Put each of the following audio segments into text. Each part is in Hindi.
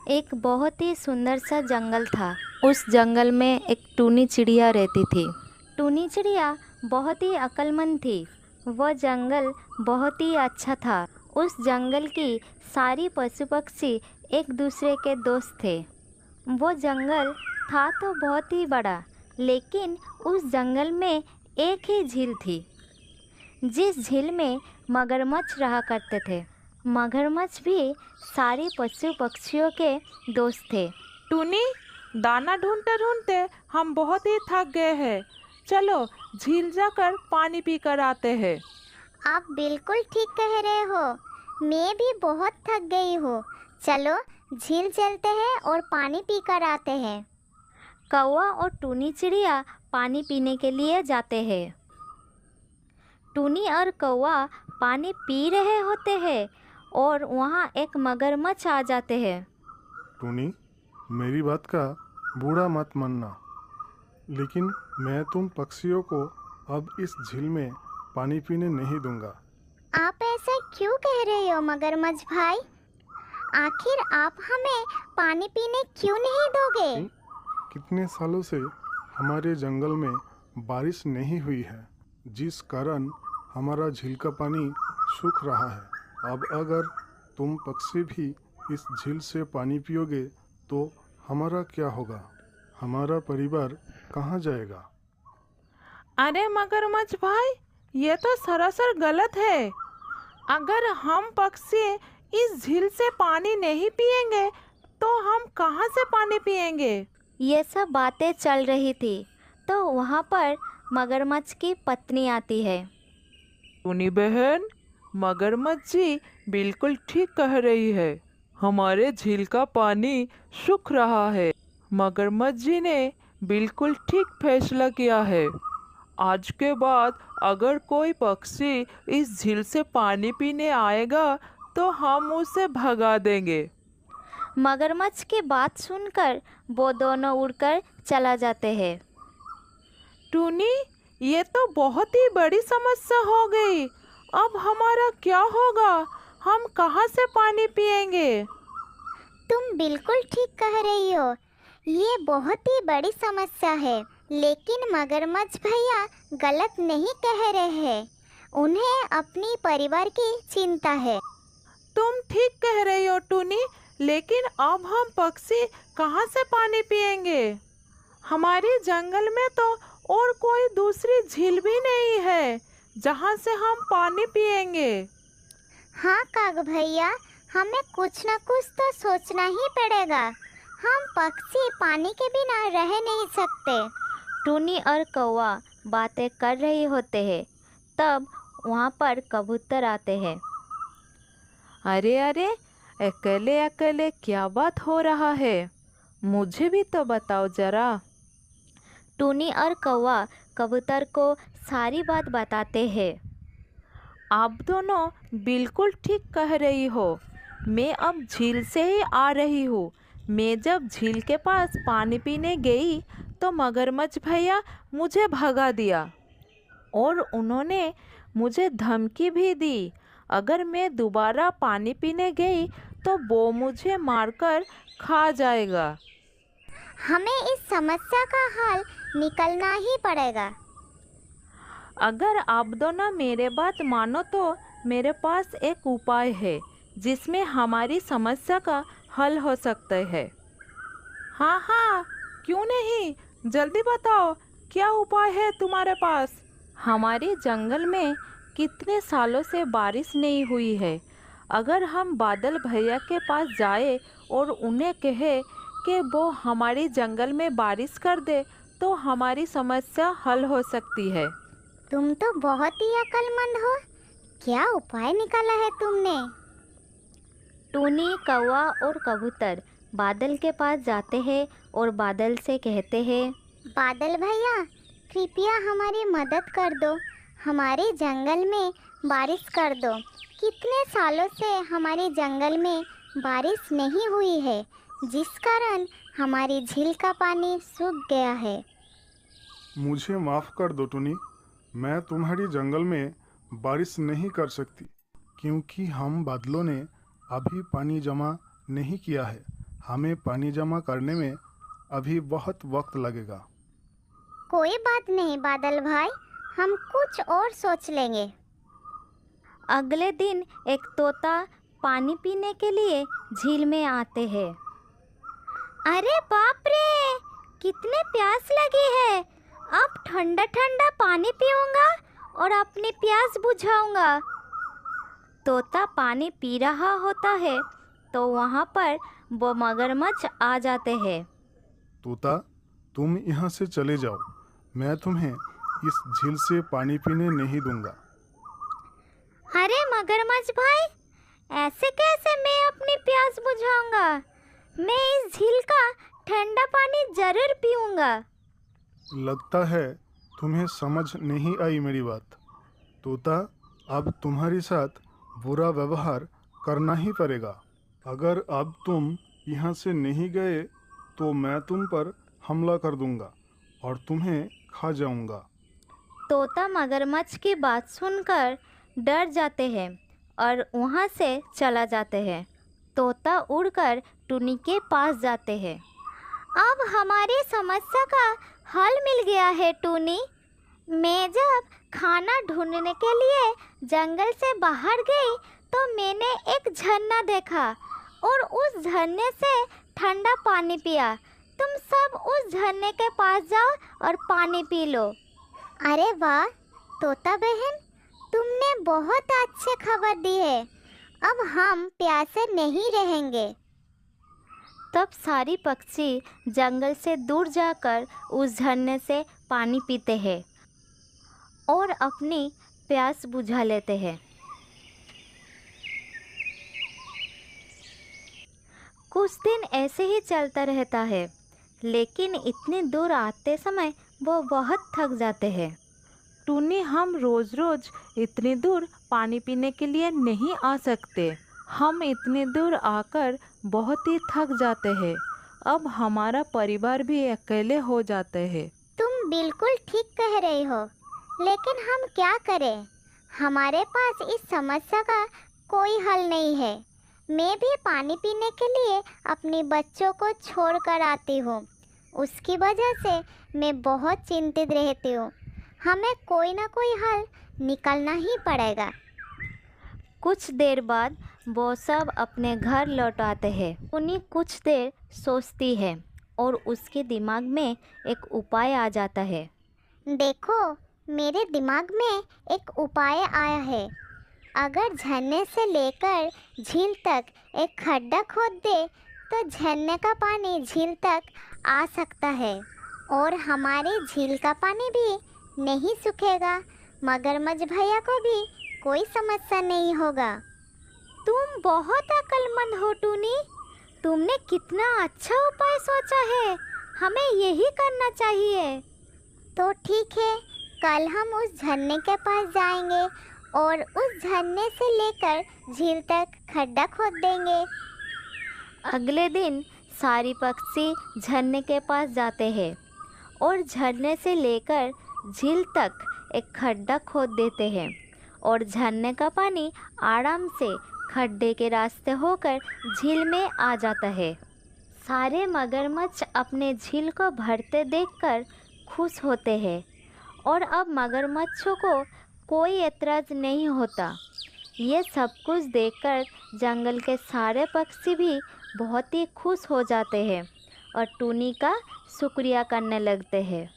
एक बहुत ही सुंदर सा जंगल था। उस जंगल में एक टूनी चिड़िया रहती थी। टूनी चिड़िया बहुत ही अक्लमंद थी। वह जंगल बहुत ही अच्छा था। उस जंगल की सारी पशु पक्षी एक दूसरे के दोस्त थे। वो जंगल था तो बहुत ही बड़ा, लेकिन उस जंगल में एक ही झील थी, जिस झील में मगरमच्छ रहा करते थे। मगरमच्छ भी सारी पशु पक्षियों के दोस्त थे। टूनी, दाना ढूंढते ढूंढते हम बहुत ही थक गए हैं। चलो झील जाकर पानी पी कर आते हैं। आप बिल्कुल ठीक कह रहे हो। मैं भी बहुत थक गई हूँ। चलो झील चलते हैं और पानी पी कर आते हैं। कौवा और टूनी चिड़िया पानी पीने के लिए जाते हैं। टूनी और कौवा पानी पी रहे होते हैं और वहाँ एक मगरमच्छ आ जाते हैं। टूनी, मेरी बात का बुरा मत मानना, लेकिन मैं तुम पक्षियों को अब इस झील में पानी पीने नहीं दूंगा। आप ऐसा क्यों कह रहे हो मगरमच्छ भाई? आखिर आप हमें पानी पीने क्यों नहीं दोगे? कितने सालों से हमारे जंगल में बारिश नहीं हुई है, जिस कारण हमारा झील का पानी सूख रहा है। अब अगर तुम पक्षी भी इस झील से पानी पियोगे तो हमारा क्या होगा? हमारा परिवार कहाँ जाएगा? अरे मगरमच्छ भाई, ये तो सरासर गलत है। अगर हम पक्षी इस झील से पानी नहीं पिएंगे तो हम कहाँ से पानी पिएंगे? ये सब बातें चल रही थी तो वहाँ पर मगरमच्छ की पत्नी आती है। टूनी बहन, मगरमच्छ जी बिल्कुल ठीक कह रही है। हमारे झील का पानी सूख रहा है। मगरमच्छ जी ने बिल्कुल ठीक फैसला किया है। आज के बाद अगर कोई पक्षी इस झील से पानी पीने आएगा तो हम उसे भगा देंगे। मगरमच्छ की बात सुनकर वो दोनों उड़कर चला जाते हैं। टूनी, ये तो बहुत ही बड़ी समस्या हो गई। अब हमारा क्या होगा? हम कहाँ से पानी पिएंगे? तुम बिल्कुल ठीक कह रही हो। ये बहुत ही बड़ी समस्या है, लेकिन मगरमच्छ भैया गलत नहीं कह रहे हैं। उन्हें अपनी परिवार की चिंता है। तुम ठीक कह रही हो टूनी, लेकिन अब हम पक्षी कहाँ से पानी पिएंगे? हमारे जंगल में तो और कोई दूसरी झील भी नहीं है जहाँ से हम पानी पिएंगे। हाँ काग भैया, हमें कुछ न कुछ तो सोचना ही पड़ेगा। हम पक्षी पानी के बिना रह नहीं सकते। टूनी और कौवा बातें कर रहे होते हैं, तब वहाँ पर कबूतर आते हैं। अरे अरे, अकेले अकेले क्या बात हो रहा है? मुझे भी तो बताओ जरा। टूनी और कौवा कबूतर को सारी बात बताते हैं। आप दोनों बिल्कुल ठीक कह रही हो। मैं अब झील से ही आ रही हूँ। मैं जब झील के पास पानी पीने गई तो मगरमच्छ भैया मुझे भगा दिया और उन्होंने मुझे धमकी भी दी। अगर मैं दोबारा पानी पीने गई तो वो मुझे मारकर खा जाएगा। हमें इस समस्या का हल निकलना ही पड़ेगा। अगर आप दोनों मेरे बात मानो तो मेरे पास एक उपाय है जिसमें हमारी समस्या का हल हो सकता है। हाँ हाँ, क्यों नहीं, जल्दी बताओ, क्या उपाय है तुम्हारे पास? हमारे जंगल में कितने सालों से बारिश नहीं हुई है। अगर हम बादल भैया के पास जाए और उन्हें कहे कि वो हमारे जंगल में बारिश कर दे तो हमारी समस्या हल हो सकती है। तुम तो बहुत ही अक्लमंद हो। क्या उपाय निकाला है तुमने? टूनी, कौवा और कबूतर बादल के पास जाते हैं और बादल से कहते हैं, बादल भैया, कृपया हमारी मदद कर दो। हमारे जंगल में बारिश कर दो। कितने सालों से हमारे जंगल में बारिश नहीं हुई है, जिस कारण हमारी झील का पानी सूख गया है। मुझे माफ़ कर दो टूनी, मैं तुम्हारी जंगल में बारिश नहीं कर सकती क्योंकि हम बादलों ने अभी पानी जमा नहीं किया है। हमें पानी जमा करने में अभी बहुत वक्त लगेगा। कोई बात नहीं बादल भाई, हम कुछ और सोच लेंगे। अगले दिन एक तोता पानी पीने के लिए झील में आते हैं। अरे बाप रे, कितने प्यास लगी है। अब ठंडा ठंडा पानी पीऊंगा और अपनी प्यास बुझाऊंगा। तोता पानी पी रहा होता है तो वहाँ पर वो मगरमच्छ आ जाते हैं। तोता, तुम यहाँ से चले जाओ, मैं तुम्हें इस झील से पानी पीने नहीं दूंगा। अरे मगरमच्छ भाई, ऐसे कैसे मैं अपनी प्यास बुझाऊंगा? मैं इस झील का ठंडा पानी जरूर पीऊंगा। लगता है तुम्हें समझ नहीं आई मेरी बात। तोता, अब तुम्हारे साथ बुरा व्यवहार करना ही पड़ेगा। अगर अब तुम यहाँ से नहीं गए तो मैं तुम पर हमला कर दूंगा और तुम्हें खा जाऊंगा। तोता मगरमच्छ की बात सुनकर डर जाते हैं और वहाँ से चला जाते हैं। तोता उड़कर टुनी के पास जाते हैं। अब हमारी समस्या का हल मिल गया है टूनी। मैं जब खाना ढूंढने के लिए जंगल से बाहर गई तो मैंने एक झरना देखा और उस झरने से ठंडा पानी पिया। तुम सब उस झरने के पास जाओ और पानी पी लो। अरे वाह तोता बहन, तुमने बहुत अच्छी खबर दी है। अब हम प्यासे नहीं रहेंगे। तब सारी पक्षी जंगल से दूर जाकर उस झरने से पानी पीते हैं और अपनी प्यास बुझा लेते हैं। कुछ दिन ऐसे ही चलता रहता है, लेकिन इतनी दूर आते समय वो बहुत थक जाते हैं। टूनी, हम रोज़ रोज़ इतनी दूर पानी पीने के लिए नहीं आ सकते। हम इतनी दूर आकर बहुत ही थक जाते हैं। अब हमारा परिवार भी अकेले हो जाते हैं। तुम बिल्कुल ठीक कह रही हो, लेकिन हम क्या करें? हमारे पास इस समस्या का कोई हल नहीं है। मैं भी पानी पीने के लिए अपने बच्चों को छोड़कर आती हूँ। उसकी वजह से मैं बहुत चिंतित रहती हूँ। हमें कोई ना कोई हल निकालना ही पड़ेगा। कुछ देर बाद वो सब अपने घर लौट आते हैं। उन्हें कुछ देर सोचती है और उसके दिमाग में एक उपाय आ जाता है। देखो, मेरे दिमाग में एक उपाय आया है। अगर झरने से लेकर झील तक एक खड्डा खोद दे तो झरने का पानी झील तक आ सकता है और हमारे झील का पानी भी नहीं सूखेगा। मगरमच्छ भैया को भी कोई समस्या नहीं होगा। तुम बहुत अक्लमंद हो टूनी। तुमने कितना अच्छा उपाय सोचा है। हमें यही करना चाहिए। तो ठीक है, कल हम उस झरने के पास जाएंगे और उस झरने से लेकर झील तक खड्डा खोद देंगे। अगले दिन सारी पक्षी झरने के पास जाते हैं और झरने से लेकर झील तक एक खड्डा खोद देते हैं और झरने का पानी आराम से खड्डे के रास्ते होकर झील में आ जाता है। सारे मगरमच्छ अपने झील को भरते देखकर खुश होते हैं और अब मगरमच्छों को कोई ऐतराज़ नहीं होता। ये सब कुछ देखकर जंगल के सारे पक्षी भी बहुत ही खुश हो जाते हैं और टूनी का शुक्रिया करने लगते हैं।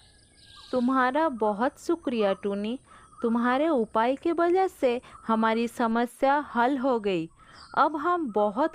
तुम्हारा बहुत शुक्रिया टूनी। तुम्हारे उपाय की वजह से हमारी समस्या हल हो गई। अब हम बहुत